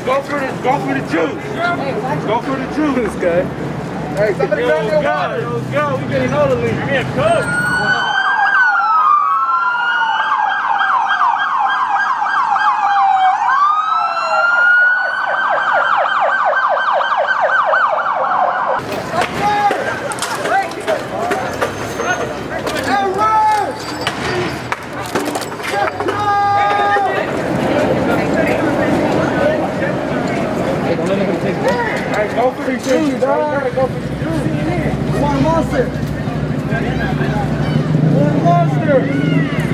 go for the juice. Go for the juice, guy. Hey, somebody grab your water. Let's go. We getting all the league. Yeah, coach. Go for the juice, dog. Go for the juice. One monster. One monster.